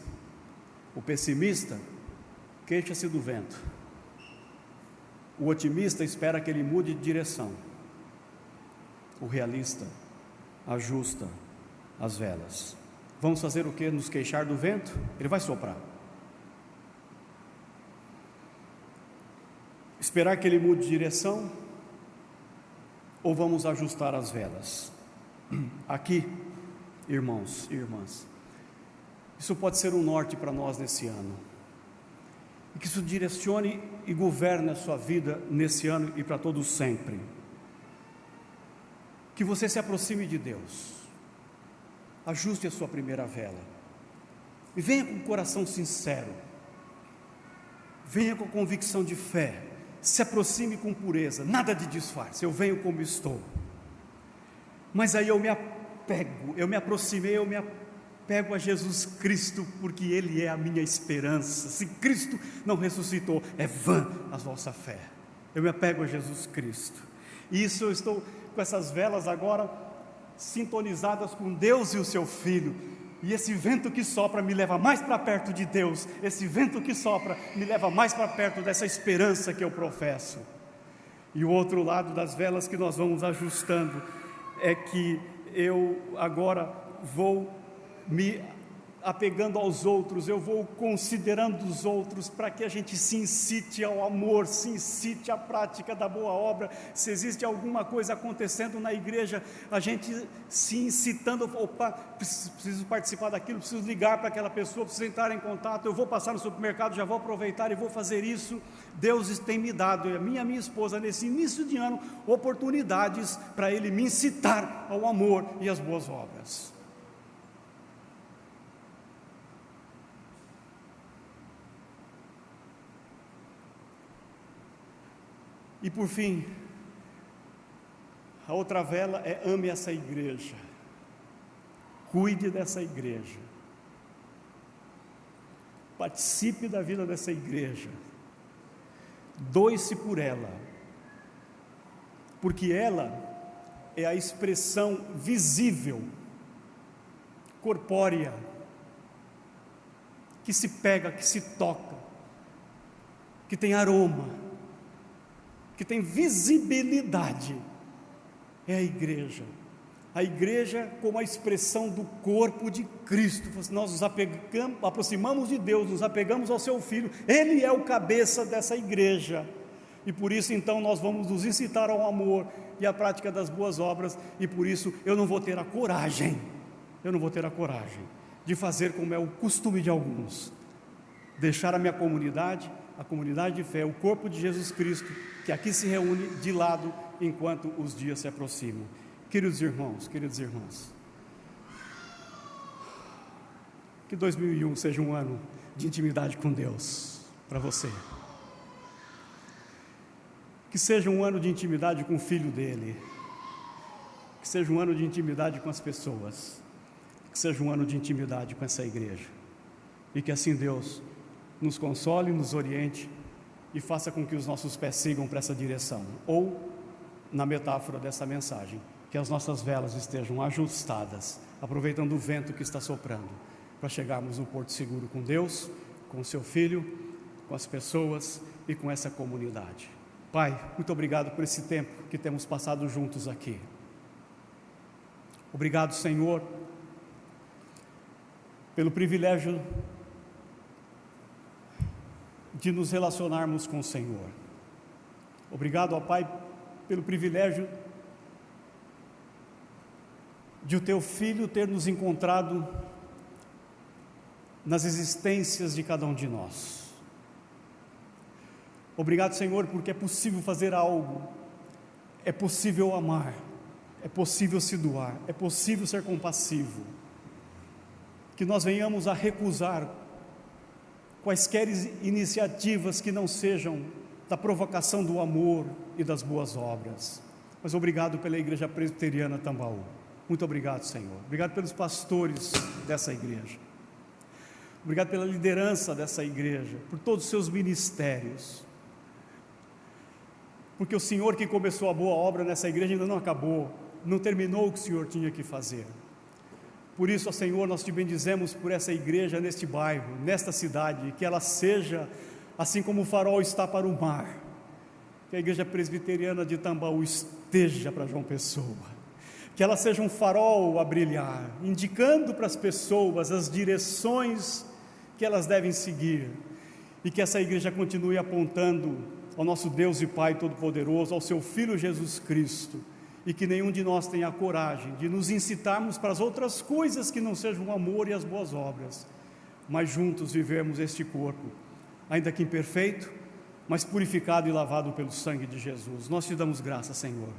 o pessimista queixa-se do vento, o otimista espera que ele mude de direção, o realista ajusta as velas. Vamos fazer o que? Nos queixar do vento? Ele vai soprar. Esperar que ele mude de direção? Ou vamos ajustar as velas? Aqui, irmãos e irmãs, isso pode ser um norte para nós nesse ano, e que isso direcione e governe a sua vida nesse ano e para todos sempre. Que você se aproxime de Deus, ajuste a sua primeira vela, e venha com o coração sincero, venha com convicção de fé, se aproxime com pureza, nada de disfarce. Eu venho como estou, mas aí eu me apego a Jesus Cristo, porque Ele é a minha esperança. Se Cristo não ressuscitou, é vã a vossa fé. Eu me apego a Jesus Cristo, e isso eu estou com essas velas agora sintonizadas com Deus e o seu Filho, e esse vento que sopra me leva mais para perto de Deus, esse vento que sopra me leva mais para perto dessa esperança que eu professo. E o outro lado das velas que nós vamos ajustando é que eu agora vou me apegando aos outros, eu vou considerando os outros, para que a gente se incite ao amor, se incite à prática da boa obra. Se existe alguma coisa acontecendo na igreja, a gente se incitando: opa, preciso participar daquilo, preciso ligar para aquela pessoa, preciso entrar em contato, eu vou passar no supermercado, já vou aproveitar e vou fazer isso. Deus tem me dado, a minha esposa, nesse início de ano, oportunidades para Ele me incitar ao amor e às boas obras. E por fim, a outra vela é: ame essa igreja, cuide dessa igreja, participe da vida dessa igreja, doe-se por ela, porque ela é a expressão visível, corpórea, que se pega, que se toca, que tem aroma, que tem visibilidade. É a igreja como a expressão do corpo de Cristo. Nós nos aproximamos de Deus, nos apegamos ao seu Filho, Ele é o cabeça dessa igreja, e por isso então nós vamos nos incitar ao amor e à prática das boas obras. E por isso eu não vou ter a coragem de fazer como é o costume de alguns, deixar a minha comunidade, a comunidade de fé, o corpo de Jesus Cristo, que aqui se reúne, de lado, enquanto os dias se aproximam. Queridos irmãos, queridas irmãs, que 2001 seja um ano de intimidade com Deus para você, que seja um ano de intimidade com o Filho dele, que seja um ano de intimidade com as pessoas, que seja um ano de intimidade com essa igreja, e que assim Deus nos console, nos oriente e faça com que os nossos pés sigam para essa direção. Ou, na metáfora dessa mensagem, que as nossas velas estejam ajustadas, aproveitando o vento que está soprando, para chegarmos no porto seguro com Deus, com o seu Filho, com as pessoas e com essa comunidade. Pai, muito obrigado por esse tempo que temos passado juntos aqui. Obrigado, Senhor, pelo privilégio de nos relacionarmos com o Senhor. Obrigado, ó Pai, pelo privilégio de o Teu Filho ter nos encontrado nas existências de cada um de nós. Obrigado, Senhor, porque é possível fazer algo, é possível amar, é possível se doar, é possível ser compassivo. Que nós venhamos a recusar quaisquer iniciativas que não sejam da provocação do amor e das boas obras. Mas obrigado pela Igreja Presbiteriana Tambaú. Muito obrigado, Senhor. Obrigado pelos pastores dessa igreja. Obrigado pela liderança dessa igreja, por todos os seus ministérios. Porque o Senhor que começou a boa obra nessa igreja ainda não acabou, não terminou o que o Senhor tinha que fazer. Por isso, ó Senhor, nós te bendizemos por essa igreja neste bairro, nesta cidade, que ela seja assim como o farol está para o mar, que a Igreja Presbiteriana de Tambaú esteja para João Pessoa, que ela seja um farol a brilhar, indicando para as pessoas as direções que elas devem seguir, e que essa igreja continue apontando ao nosso Deus e Pai Todo-Poderoso, ao seu Filho Jesus Cristo, e que nenhum de nós tenha a coragem de nos incitarmos para as outras coisas que não sejam o amor e as boas obras, mas juntos vivemos este corpo, ainda que imperfeito, mas purificado e lavado pelo sangue de Jesus. Nós te damos graça, Senhor,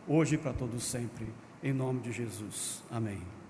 hoje e para todos sempre, em nome de Jesus. Amém.